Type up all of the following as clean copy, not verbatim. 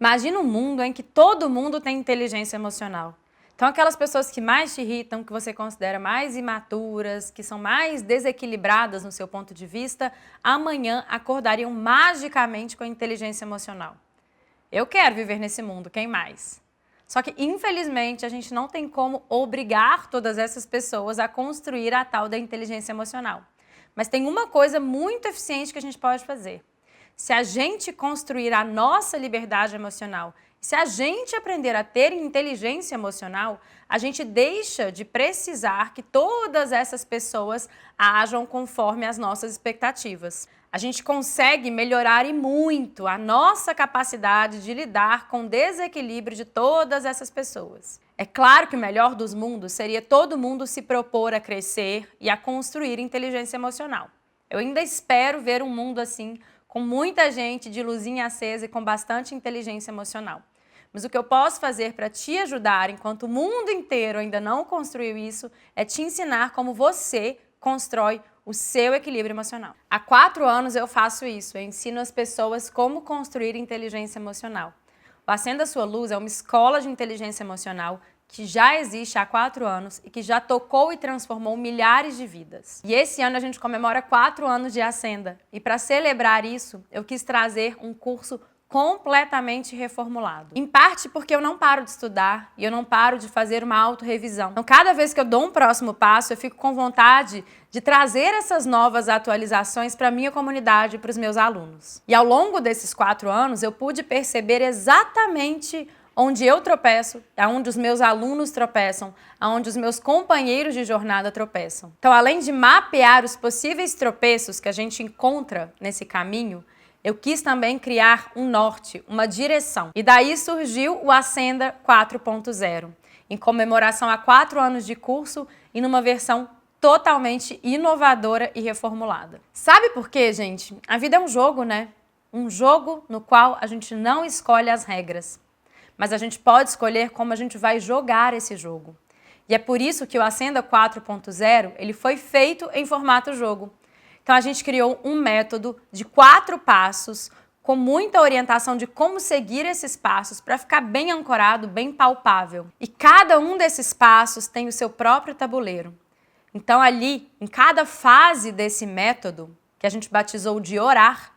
Imagina um mundo em que todo mundo tem inteligência emocional. Então, aquelas pessoas que mais te irritam, que você considera mais imaturas, que são mais desequilibradas no seu ponto de vista, amanhã acordariam magicamente com a inteligência emocional. Eu quero viver nesse mundo, quem mais? Só que, infelizmente, a gente não tem como obrigar todas essas pessoas a construir a tal da inteligência emocional. Mas tem uma coisa muito eficiente que a gente pode fazer. Se a gente construir a nossa liberdade emocional, se a gente aprender a ter inteligência emocional, a gente deixa de precisar que todas essas pessoas ajam conforme as nossas expectativas. A gente consegue melhorar e muito a nossa capacidade de lidar com o desequilíbrio de todas essas pessoas. É claro que o melhor dos mundos seria todo mundo se propor a crescer e a construir inteligência emocional. Eu ainda espero ver um mundo assim, com muita gente de luzinha acesa e com bastante inteligência emocional. Mas o que eu posso fazer para te ajudar, enquanto o mundo inteiro ainda não construiu isso, é te ensinar como você constrói o seu equilíbrio emocional. Há 4 anos eu faço isso, eu ensino as pessoas como construir inteligência emocional. O Acenda Sua Luz é uma escola de inteligência emocional que já existe há 4 anos e que já tocou e transformou milhares de vidas. E esse ano a gente comemora 4 anos de Acenda. E para celebrar isso, eu quis trazer um curso completamente reformulado. Em parte porque eu não paro de estudar e eu não paro de fazer uma autorrevisão. Então, cada vez que eu dou um próximo passo, eu fico com vontade de trazer essas novas atualizações para a minha comunidade e para os meus alunos. E ao longo desses 4 anos, eu pude perceber exatamente onde eu tropeço, aonde os meus alunos tropeçam, aonde os meus companheiros de jornada tropeçam. Então, além de mapear os possíveis tropeços que a gente encontra nesse caminho, eu quis também criar um norte, uma direção. E daí surgiu o Acenda 4.0, em comemoração a 4 anos de curso e numa versão totalmente inovadora e reformulada. Sabe por quê, gente? A vida é um jogo, né? Um jogo no qual a gente não escolhe as regras, mas a gente pode escolher como a gente vai jogar esse jogo. E é por isso que o Acenda 4.0 ele foi feito em formato jogo. Então, a gente criou um método de 4 passos, com muita orientação de como seguir esses passos para ficar bem ancorado, bem palpável. E cada um desses passos tem o seu próprio tabuleiro. Então, ali, em cada fase desse método, que a gente batizou de orar,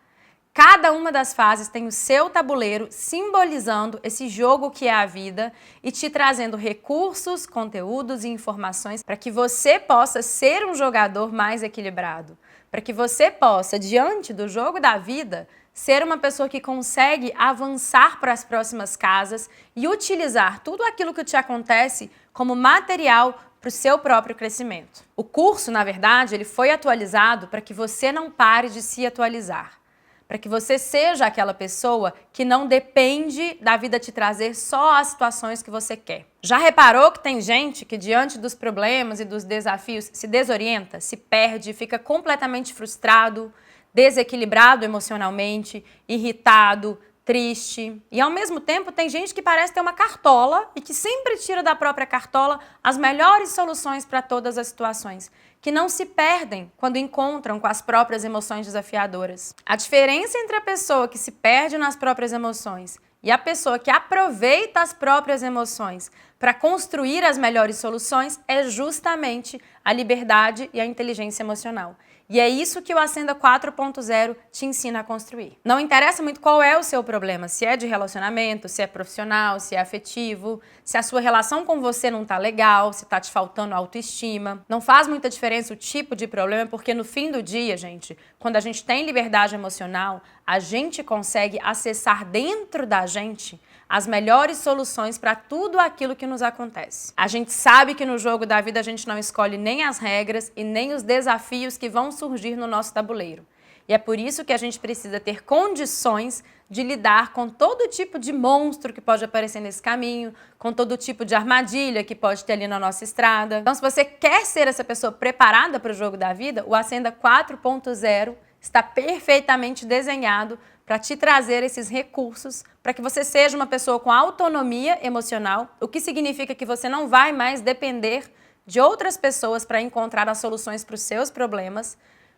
cada uma das fases tem o seu tabuleiro simbolizando esse jogo que é a vida e te trazendo recursos, conteúdos e informações para que você possa ser um jogador mais equilibrado. Para que você possa, diante do jogo da vida, ser uma pessoa que consegue avançar para as próximas casas e utilizar tudo aquilo que te acontece como material para o seu próprio crescimento. O curso, na verdade, ele foi atualizado para que você não pare de se atualizar. Para que você seja aquela pessoa que não depende da vida te trazer só as situações que você quer. Já reparou que tem gente que diante dos problemas e dos desafios se desorienta, se perde, fica completamente frustrado, desequilibrado emocionalmente, irritado, triste. E ao mesmo tempo tem gente que parece ter uma cartola e que sempre tira da própria cartola as melhores soluções para todas as situações, que não se perdem quando encontram com as próprias emoções desafiadoras. A diferença entre a pessoa que se perde nas próprias emoções e a pessoa que aproveita as próprias emoções para construir as melhores soluções é justamente a liberdade e a inteligência emocional. E é isso que o Acenda 4.0 te ensina a construir. Não interessa muito qual é o seu problema, se é de relacionamento, se é profissional, se é afetivo, se a sua relação com você não tá legal, se tá te faltando autoestima. Não faz muita diferença o tipo de problema, porque no fim do dia, gente, quando a gente tem liberdade emocional, a gente consegue acessar dentro da gente as melhores soluções para tudo aquilo que nos acontece. A gente sabe que no jogo da vida a gente não escolhe nem as regras e nem os desafios que vão surgir no nosso tabuleiro. E é por isso que a gente precisa ter condições de lidar com todo tipo de monstro que pode aparecer nesse caminho, com todo tipo de armadilha que pode ter ali na nossa estrada. Então, se você quer ser essa pessoa preparada para o jogo da vida, o Acenda 4.0 está perfeitamente desenhado para te trazer esses recursos, para que você seja uma pessoa com autonomia emocional, o que significa que você não vai mais depender de outras pessoas para encontrar as soluções para os seus problemas,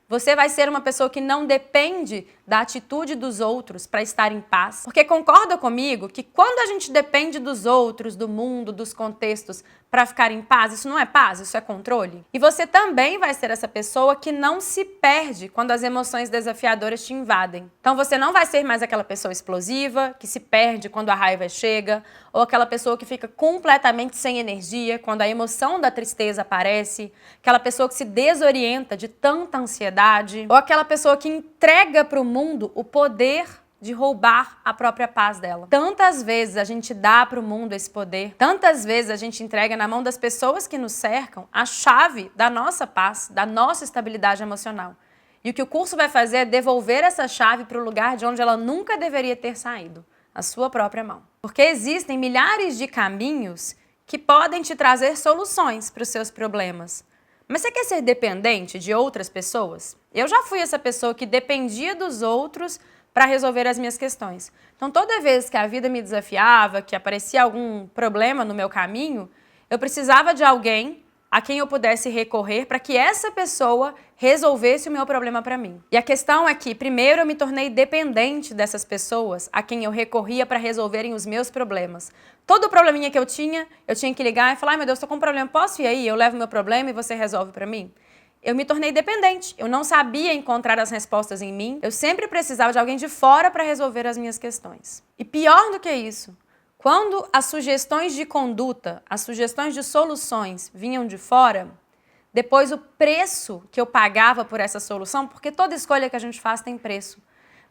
Você vai ser uma pessoa que não depende da atitude dos outros para estar em paz. Porque concorda comigo que quando a gente depende dos outros, do mundo, dos contextos para ficar em paz, isso não é paz, isso é controle? E você também vai ser essa pessoa que não se perde quando as emoções desafiadoras te invadem. Então você não vai ser mais aquela pessoa explosiva, que se perde quando a raiva chega, ou aquela pessoa que fica completamente sem energia quando a emoção da tristeza aparece, aquela pessoa que se desorienta de tanta ansiedade, ou aquela pessoa que entrega para o mundo o poder de roubar a própria paz dela. Tantas vezes a gente dá para o mundo esse poder, tantas vezes a gente entrega na mão das pessoas que nos cercam a chave da nossa paz, da nossa estabilidade emocional. E o que o curso vai fazer é devolver essa chave para o lugar de onde ela nunca deveria ter saído, a sua própria mão. Porque existem milhares de caminhos que podem te trazer soluções para os seus problemas. Mas você quer ser dependente de outras pessoas? Eu já fui essa pessoa que dependia dos outros para resolver as minhas questões. Então, toda vez que a vida me desafiava, que aparecia algum problema no meu caminho, eu precisava de alguém a quem eu pudesse recorrer para que essa pessoa resolvesse o meu problema para mim. E a questão é que, primeiro, eu me tornei dependente dessas pessoas a quem eu recorria para resolverem os meus problemas. Todo probleminha que eu tinha que ligar e falar: ai meu Deus, estou com um problema, posso ir aí? Eu levo meu problema e você resolve para mim? Eu me tornei dependente, eu não sabia encontrar as respostas em mim, eu sempre precisava de alguém de fora para resolver as minhas questões. E pior do que isso, quando as sugestões de conduta, as sugestões de soluções vinham de fora, depois o preço que eu pagava por essa solução, porque toda escolha que a gente faz tem preço,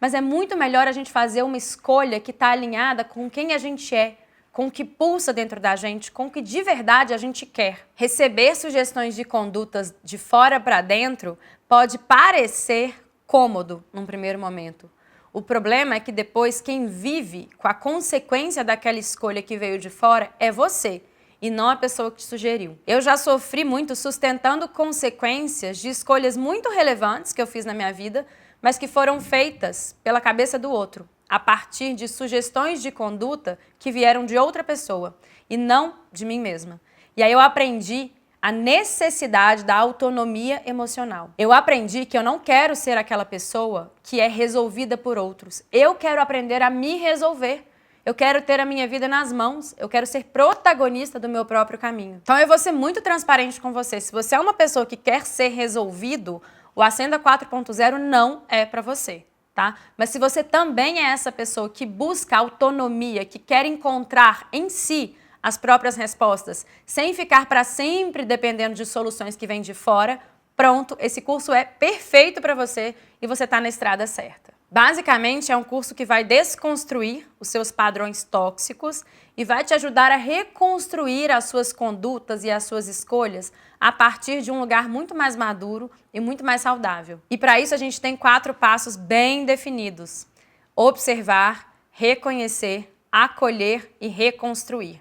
mas é muito melhor a gente fazer uma escolha que está alinhada com quem a gente é, com o que pulsa dentro da gente, com o que de verdade a gente quer. Receber sugestões de condutas de fora para dentro pode parecer cômodo num primeiro momento. O problema é que depois quem vive com a consequência daquela escolha que veio de fora é você, e não a pessoa que te sugeriu. Eu já sofri muito sustentando consequências de escolhas muito relevantes que eu fiz na minha vida, mas que foram feitas pela cabeça do outro, a partir de sugestões de conduta que vieram de outra pessoa e não de mim mesma. E aí eu aprendi a necessidade da autonomia emocional. Eu aprendi que eu não quero ser aquela pessoa que é resolvida por outros. Eu quero aprender a me resolver. Eu quero ter a minha vida nas mãos. Eu quero ser protagonista do meu próprio caminho. Então eu vou ser muito transparente com você. Se você é uma pessoa que quer ser resolvido, o Acenda 4.0 não é para você. Tá? Mas se você também é essa pessoa que busca autonomia, que quer encontrar em si as próprias respostas, sem ficar para sempre dependendo de soluções que vêm de fora, pronto, esse curso é perfeito para você e você está na estrada certa. Basicamente, é um curso que vai desconstruir os seus padrões tóxicos e vai te ajudar a reconstruir as suas condutas e as suas escolhas a partir de um lugar muito mais maduro e muito mais saudável. E para isso a gente tem 4 passos bem definidos: observar, reconhecer, acolher e reconstruir.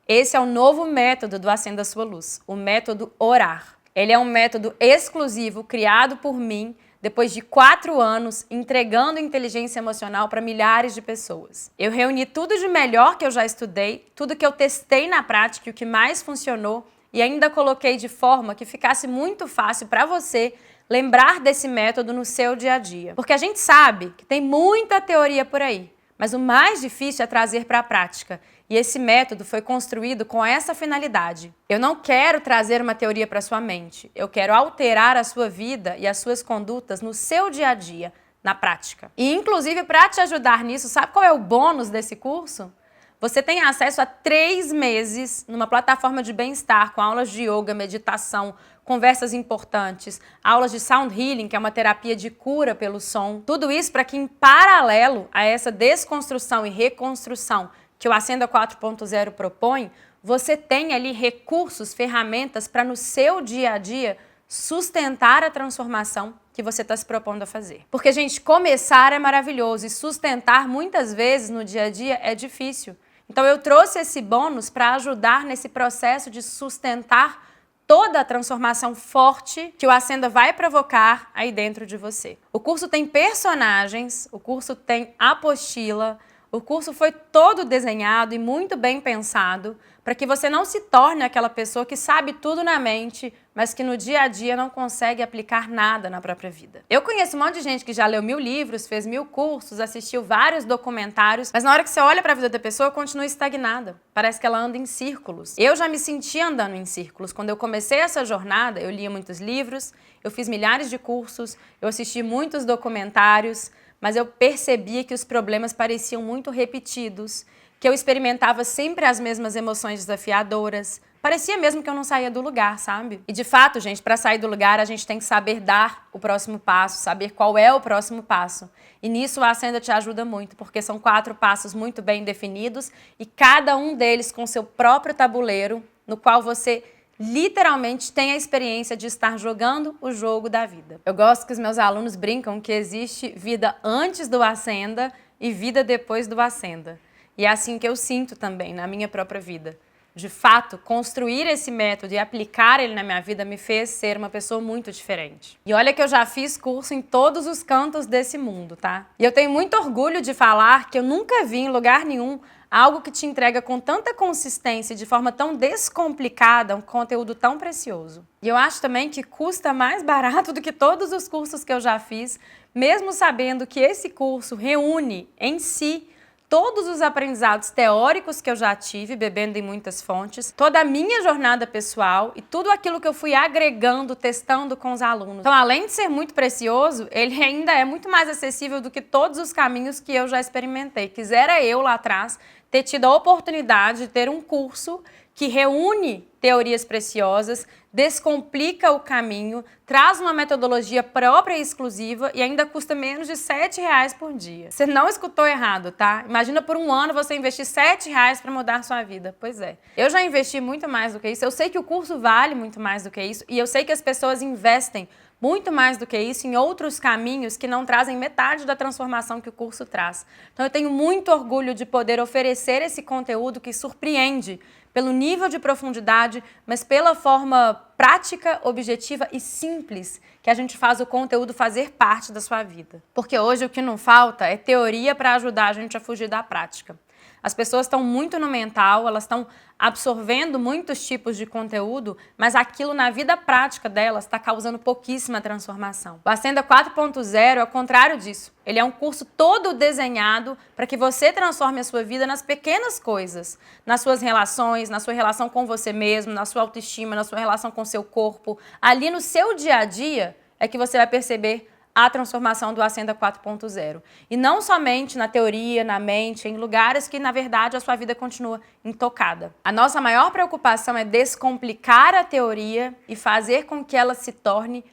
Esse é o novo método do Acenda Sua Luz, o método orar. Ele é um método exclusivo criado por mim depois de 4 anos entregando inteligência emocional para milhares de pessoas. Eu reuni tudo de melhor que eu já estudei, tudo que eu testei na prática e o que mais funcionou, e ainda coloquei de forma que ficasse muito fácil para você lembrar desse método no seu dia a dia. Porque a gente sabe que tem muita teoria por aí, mas o mais difícil é trazer para a prática. E esse método foi construído com essa finalidade. Eu não quero trazer uma teoria para sua mente. Eu quero alterar a sua vida e as suas condutas no seu dia a dia, na prática. E, inclusive, para te ajudar nisso, sabe qual é o bônus desse curso? Você tem acesso a 3 meses numa plataforma de bem-estar com aulas de yoga, meditação, conversas importantes, aulas de sound healing, que é uma terapia de cura pelo som. Tudo isso para que, em paralelo a essa desconstrução e reconstrução que o Acenda 4.0 propõe, você tem ali recursos, ferramentas para no seu dia a dia sustentar a transformação que você está se propondo a fazer. Porque, gente, começar é maravilhoso e sustentar muitas vezes no dia a dia é difícil. Então eu trouxe esse bônus para ajudar nesse processo de sustentar toda a transformação forte que o Acenda vai provocar aí dentro de você. O curso tem personagens, o curso tem apostila, O curso foi todo desenhado e muito bem pensado para que você não se torne aquela pessoa que sabe tudo na mente, mas que no dia a dia não consegue aplicar nada na própria vida. Eu conheço um monte de gente que já leu 1000 livros, fez 1000 cursos, assistiu vários documentários, mas na hora que você olha para a vida da pessoa, continua estagnada. Parece que ela anda em círculos. Eu já me senti andando em círculos. Quando eu comecei essa jornada, eu lia muitos livros, eu fiz milhares de cursos, eu assisti muitos documentários, mas eu percebia que os problemas pareciam muito repetidos, que eu experimentava sempre as mesmas emoções desafiadoras. Parecia mesmo que eu não saía do lugar, sabe? E de fato, gente, para sair do lugar, a gente tem que saber dar o próximo passo, saber qual é o próximo passo. E nisso a Ascenda te ajuda muito, porque são 4 passos muito bem definidos e cada um deles com seu próprio tabuleiro, no qual você literalmente tem a experiência de estar jogando o jogo da vida. Eu gosto que os meus alunos brincam que existe vida antes do Ascenda e vida depois do Ascenda. E é assim que eu sinto também na minha própria vida. De fato, construir esse método e aplicar ele na minha vida me fez ser uma pessoa muito diferente. E olha que eu já fiz curso em todos os cantos desse mundo, tá? E eu tenho muito orgulho de falar que eu nunca vi em lugar nenhum algo que te entrega com tanta consistência e de forma tão descomplicada um conteúdo tão precioso. E eu acho também que custa mais barato do que todos os cursos que eu já fiz, mesmo sabendo que esse curso reúne em si todos os aprendizados teóricos que eu já tive, bebendo em muitas fontes, toda a minha jornada pessoal e tudo aquilo que eu fui agregando, testando com os alunos. Então, além de ser muito precioso, ele ainda é muito mais acessível do que todos os caminhos que eu já experimentei. Quisera eu lá atrás ter tido a oportunidade de ter um curso que reúne teorias preciosas, descomplica o caminho, traz uma metodologia própria e exclusiva e ainda custa menos de R$7 por dia. Você não escutou errado, tá? Imagina por um ano você investir R$7 para mudar sua vida. Pois é. Eu já investi muito mais do que isso, eu sei que o curso vale muito mais do que isso e eu sei que as pessoas investem muito mais do que isso em outros caminhos que não trazem metade da transformação que o curso traz. Então eu tenho muito orgulho de poder oferecer esse conteúdo que surpreende pelo nível de profundidade, mas pela forma prática, objetiva e simples que a gente faz o conteúdo fazer parte da sua vida. Porque hoje o que não falta é teoria para ajudar a gente a fugir da prática. As pessoas estão muito no mental, elas estão absorvendo muitos tipos de conteúdo, mas aquilo na vida prática delas está causando pouquíssima transformação. O Ascenda 4.0 é o contrário disso. Ele é um curso todo desenhado para que você transforme a sua vida nas pequenas coisas, nas suas relações, na sua relação com você mesmo, na sua autoestima, na sua relação com o seu corpo. Ali no seu dia a dia é que você vai perceber a transformação do Ascenda 4.0. E não somente na teoria, na mente, em lugares que, na verdade, a sua vida continua intocada. A nossa maior preocupação é descomplicar a teoria e fazer com que ela se torne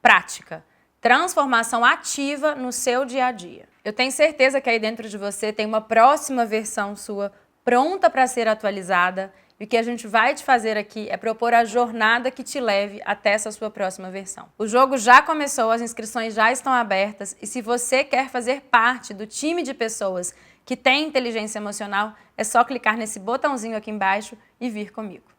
prática. Transformação ativa no seu dia a dia. Eu tenho certeza que aí dentro de você tem uma próxima versão sua pronta para ser atualizada. E o que a gente vai te fazer aqui é propor a jornada que te leve até essa sua próxima versão. O jogo já começou, as inscrições já estão abertas e se você quer fazer parte do time de pessoas que tem inteligência emocional, é só clicar nesse botãozinho aqui embaixo e vir comigo.